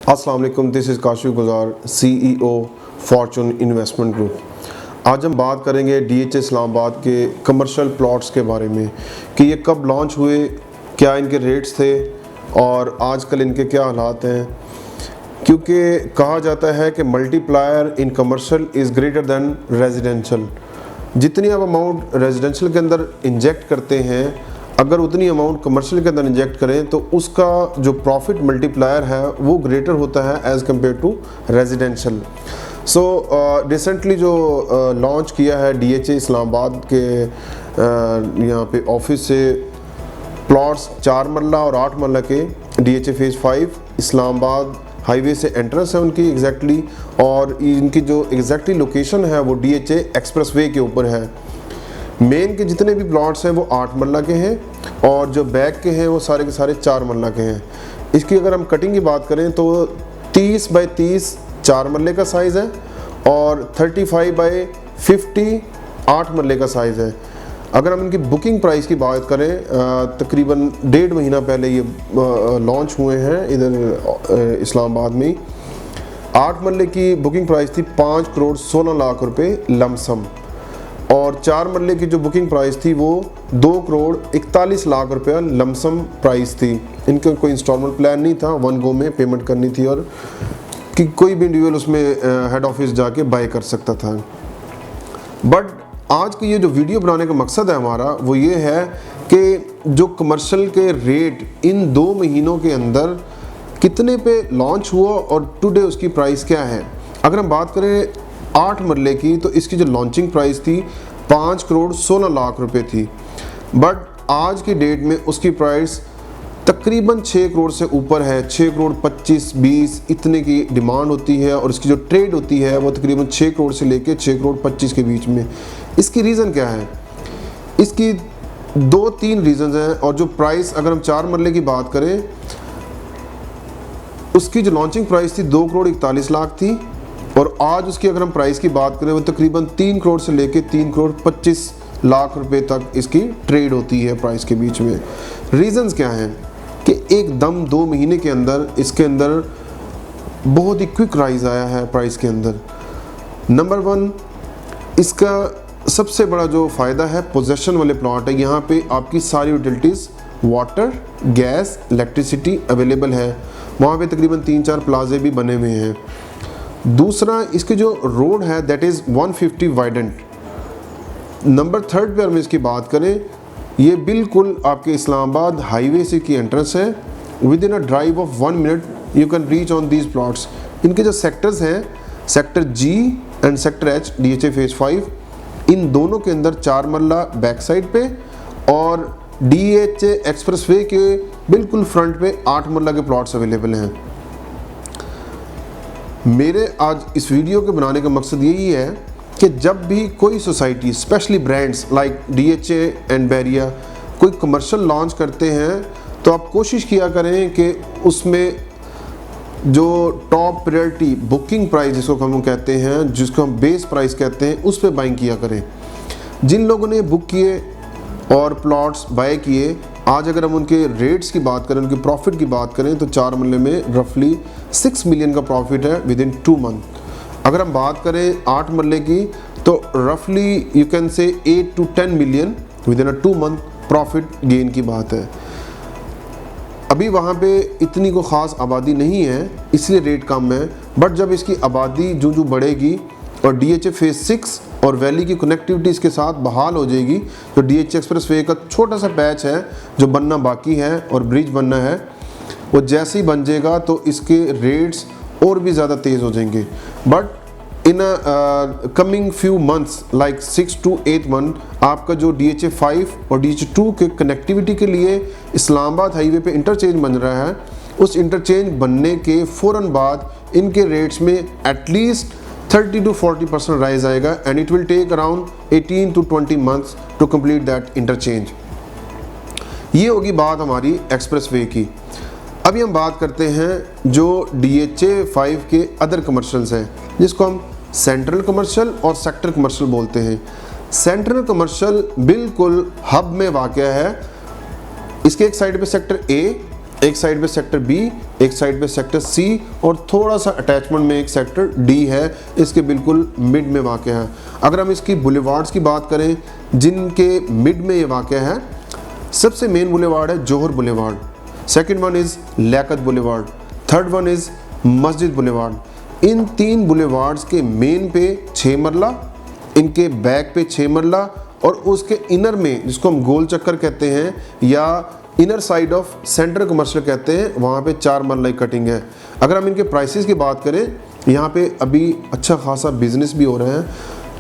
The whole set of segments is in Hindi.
अस्सलाम वालेकुम, दिस इज़ काशिफ गुजार, CEO फॉर्चून इन्वेस्टमेंट ग्रुप। आज हम बात करेंगे DHA इस्लामाबाद के कमर्शियल प्लॉट्स के बारे में कि ये कब लॉन्च हुए, क्या इनके रेट्स थे और आजकल इनके क्या हालात हैं। क्योंकि कहा जाता है कि multiplier in commercial is greater than residential. जितनी आप अमाउंट रेजिडेंशियल के अंदर इंजेक्ट करते हैं, अगर उतनी अमाउंट कमर्शियल के अंदर इंजेक्ट करें तो उसका जो प्रॉफिट मल्टीप्लायर है वो ग्रेटर होता है as compared to residential. So recently जो लॉन्च किया है DHA इस्लामाबाद के यहाँ पे ऑफिस से प्लॉट्स 4 मरला और 8 मरला के DHA फेज़ 5 इस्लामाबाद हाईवे से एंट्रेंस है उनकी एग्जैक्टली, और इनकी जो एग्जैक्टली लोकेशन है वो DHA एक्सप्रेसवे के ऊपर है। मेन के जितने भी प्लॉट्स हैं वो 8 मरला के हैं और जो बैक के हैं वो सारे के सारे 4 मरला के हैं। इसकी अगर हम कटिंग की बात करें तो 30 बाई 30 4 मरले का साइज़ है और 35 बाई 50 8 मरले का साइज़ है। अगर हम इनकी बुकिंग प्राइस की बात करें, तकरीबन 1.5 महीना पहले ये लॉन्च हुए हैं इधर इस्लामाबाद में। 8 मरले की बुकिंग प्राइस थी 5 करोड़ 16 लाख रुपए लमसम, और 4 मरले की जो बुकिंग प्राइस थी वो 2 करोड़ 41 लाख रुपया लमसम प्राइस थी। इनका कोई इंस्टॉलमेंट प्लान नहीं था, 1 गो में पेमेंट करनी थी और कि कोई भी इंडिविजुअल उसमें हेड ऑफिस जाके बाय कर सकता था। बट आज की ये जो वीडियो बनाने का मकसद है हमारा वो ये है कि जो कमर्शियल के रेट इन 2 महीनों के अंदर कितने पे लॉन्च हुआ और टुडे उसकी प्राइस क्या है। अगर हम बात करें 8 मरले की तो इसकी जो लॉन्चिंग प्राइस थी 5 करोड़ 16 लाख रुपए थी, बट आज की डेट में उसकी प्राइस तकरीबन 6 करोड़ से ऊपर है। 6 करोड़ 25-20 इतने की डिमांड होती है और इसकी जो ट्रेड होती है वो तकरीबन 6 करोड़ से लेके 6 करोड़ 25 के बीच में। इसकी रीज़न क्या है? इसकी 2-3 रीज़न हैं, और जो प्राइस अगर हम 4 मरले की बात करें उसकी जो लॉन्चिंग प्राइस थी 2 करोड़ 41 लाख थी और आज उसकी अगर हम प्राइस की बात करें वो तकरीबन 3 करोड़ से लेके 3 करोड़ 25 लाख रुपए तक इसकी ट्रेड होती है प्राइस के बीच में। रीज़न्स क्या हैं कि एकदम 2 महीने के अंदर इसके अंदर बहुत ही क्विक राइज आया है प्राइस के अंदर। नंबर 1, इसका सबसे बड़ा जो फ़ायदा है पोजेशन वाले प्लॉट है। यहाँ पे आपकी सारी utilities water, gas, electricity available है। वहाँ पे तकरीबन 3-4 प्लाजे भी बने हुए हैं। दूसरा, इसके जो रोड है दैट इज़ 150 वाइडेंट। नंबर 3 पे हम इसकी बात करें, ये बिल्कुल आपके इस्लामाबाद हाईवे से की एंट्रेंस है। With in a drive of 1 minute you can reach on these plots. इनके जो सेक्टर्स हैं, sector G and sector H DHA phase 5, इन दोनों के अंदर 4 मरला बैक साइड पे और DHA एक्सप्रेसवे के बिल्कुल फ्रंट पे 8 मरला के प्लॉट्स अवेलेबल हैं। मेरे आज इस वीडियो के बनाने का मकसद यही है कि जब भी कोई society, specially brands like DHA and Bahria, कोई कमर्शियल लॉन्च करते हैं तो आप कोशिश किया करें कि उसमें जो टॉप प्रायोरिटी बुकिंग प्राइस जिसको हम कहते हैं, जिसको हम बेस प्राइस कहते हैं, उस पर बाइंग किया करें। जिन लोगों ने बुक किए और प्लॉट्स बाय किए, आज अगर हम उनके रेट्स की बात करें, उनके प्रॉफिट की बात करें तो 4 मरले में रफली 6 मिलियन का प्रॉफिट है विद इन 2 मंथ। अगर हम बात करें 8 मरले की तो रफली you can say 8 to 10 million with in 2 month profit gain की बात है। अभी वहाँ पे इतनी को ख़ास आबादी नहीं है इसलिए रेट कम है, बट जब इसकी आबादी जो बढ़ेगी और DHA फेज़ 6 और वैली की कनेक्टिविटी इसके साथ बहाल हो जाएगी, तो DHA एक्सप्रेसवे का छोटा सा पैच है जो बनना बाकी है और ब्रिज बनना है, वो जैसे ही बन जाएगा तो इसके रेट्स और भी ज़्यादा तेज़ हो जाएंगे। But in coming few months like 6 to 8 month आपका जो DHA 5 और DHA 2 के कनेक्टिविटी के लिए इस्लामाबाद हाईवे पे इंटरचेंज बन रहा है, उस इंटरचेंज बनने के फ़ौरन बाद इनके रेट्स में एटलीस्ट 30 to 40% राइज आएगा and it will take around 18 to 20 months to complete that interchange. ये होगी बात हमारी एक्सप्रेसवे की। अभी हम बात करते हैं जो DHA 5 के अदर कमर्शियल्स हैं, जिसको हम सेंट्रल कमर्शियल और सेक्टर कमर्शियल बोलते हैं। सेंट्रल कमर्शियल बिल्कुल हब में वाक़या है। इसके एक साइड पे सेक्टर A, एक साइड पे सेक्टर बी, एक साइड पे सेक्टर सी और थोड़ा सा अटैचमेंट में एक सेक्टर डी है, इसके बिल्कुल मिड में वाक़ है। अगर हम इसकी बुलेवार्ड्स की बात करें जिनके मिड में ये वाक़ है, सबसे मेन बुलेवार्ड है Johar boulevard, second one is Liaquat boulevard, third one is Masjid boulevard. इन 3 बुलेवार्ड्स के मेन पे 6 मरला, इनके बैक पे 6 मरला और उसके इनर में जिसको हम गोल चक्कर कहते हैं या inner side of centre commercial कहते हैं, वहाँ पे 4 मरला की कटिंग है। अगर हम इनके प्राइसेस की बात करें, यहाँ पे अभी अच्छा खासा बिजनेस भी हो रहा है।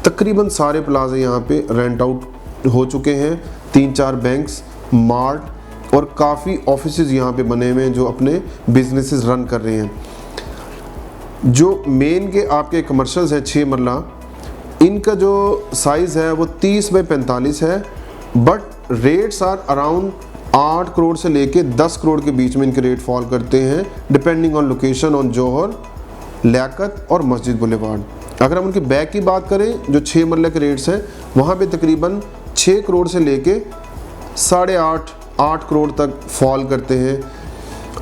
तकरीबन सारे प्लाजे यहाँ पे रेंट आउट हो चुके हैं, 3-4 बैंक्स, मार्ट और काफ़ी ऑफिसेज यहाँ पे बने हुए हैं जो अपने बिजनेसेस रन कर रहे हैं। जो मेन के आपके कमर्शियल्स हैं 6 मरला, इनका जो साइज़ है वो 30 बाई 45 है, but rates are around 8 crore से लेके 10 करोड़ के बीच में इनके रेट फॉल करते हैं, डिपेंडिंग ऑन लोकेशन ऑन जौहर, लियाकत और मस्जिद बुलेवार्ड। अगर हम उनके बैक की बात करें, जो 6 मरले के रेट्स हैं वहाँ पे तकरीबन 6 करोड़ से लेके 8.5-8 करोड़ तक फॉल करते हैं।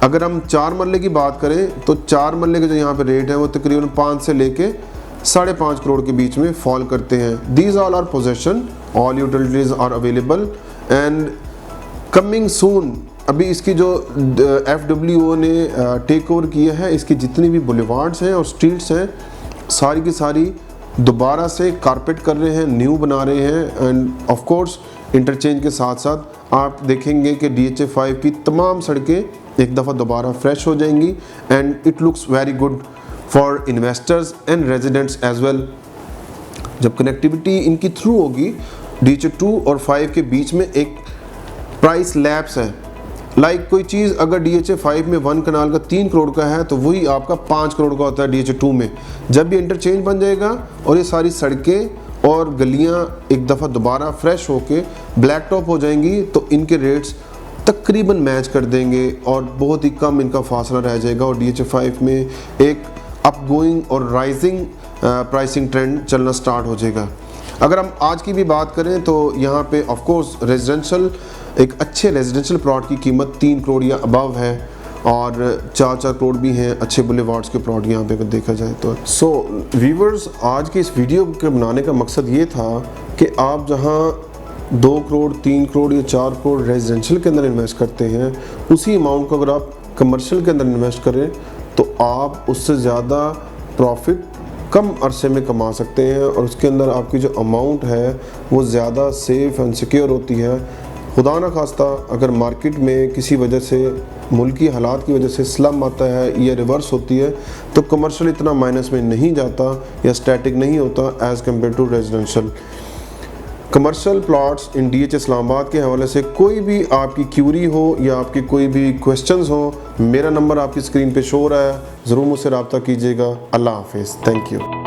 अगर हम 4 मरले की बात करें तो 4 मरले के जो यहाँ पे रेट है वो तकरीबन 5 से लेके 5.5 करोड़ के बीच में फॉल करते हैं। These all are possession, all utilities are available and coming soon. अभी इसकी जो FWO ने टेक ओवर किया है, इसकी जितनी भी बुलेवार्ड्स हैं और स्ट्रीट्स हैं सारी की सारी दोबारा से कारपेट कर रहे हैं, न्यू बना रहे हैं एंड ऑफ कोर्स इंटरचेंज के साथ साथ आप देखेंगे कि DHA 5 की तमाम सड़कें एक दफ़ा दोबारा फ्रेश हो जाएंगी and it looks very good for investors and residents as well. जब कनेक्टिविटी इनकी थ्रू होगी, DHA 2 और 5 के बीच में एक प्राइस लैप्स है। लाइक कोई चीज़ अगर DHA 5 में 1 कनाल का 3 करोड़ का है तो वही आपका 5 करोड़ का होता है DHA 2 में। जब ये इंटरचेंज बन जाएगा और ये सारी सड़कें और गलियां एक दफ़ा दोबारा फ्रेश होके ब्लैक टॉप हो जाएंगी तो इनके रेट्स तकरीबन मैच कर देंगे और बहुत ही कम इनका फासला रह जाएगा और DHA 5 में एक अपगोइंग और राइजिंग प्राइसिंग ट्रेंड चलना स्टार्ट हो जाएगा। अगर हम आज की भी बात करें तो यहाँ पे ऑफ कोर्स रेजिडेंशियल, एक अच्छे रेजिडेंशियल प्लॉट की कीमत 3 करोड़ या अबव है और 4-4 करोड़ भी हैं अच्छे बुलेवार्ड्स के प्लॉट यहाँ पे अगर देखा जाए तो। सो व्यूवर्स, आज की इस वीडियो के बनाने का मकसद ये था कि आप जहाँ 2 करोड़ 3 करोड़ या 4 करोड़ रेजिडेंशियल के अंदर इन्वेस्ट करते हैं, उसी अमाउंट को अगर आप कमर्शियल के अंदर इन्वेस्ट करें तो आप उससे ज़्यादा प्रॉफिट कम अरसे में कमा सकते हैं और उसके अंदर आपकी जो अमाउंट है वो ज़्यादा सेफ़ एंड सिक्योर होती है। खुदा न खास्ता अगर मार्केट में किसी वजह से, मुल्की हालात की वजह से स्लम आता है या रिवर्स होती है तो कमर्शियल इतना माइनस में नहीं जाता या स्टैटिक नहीं होता as compared to residential. Commercial plots in DHA Islamabad के हवाले से कोई भी आपकी क्यूरी हो या आपकी कोई भी क्वेश्चंस हो, मेरा नंबर आपकी स्क्रीन पे शो हो रहा है, ज़रूर मुझसे रब्ता कीजिएगा। अल्लाह हाफिज़, थैंक यू।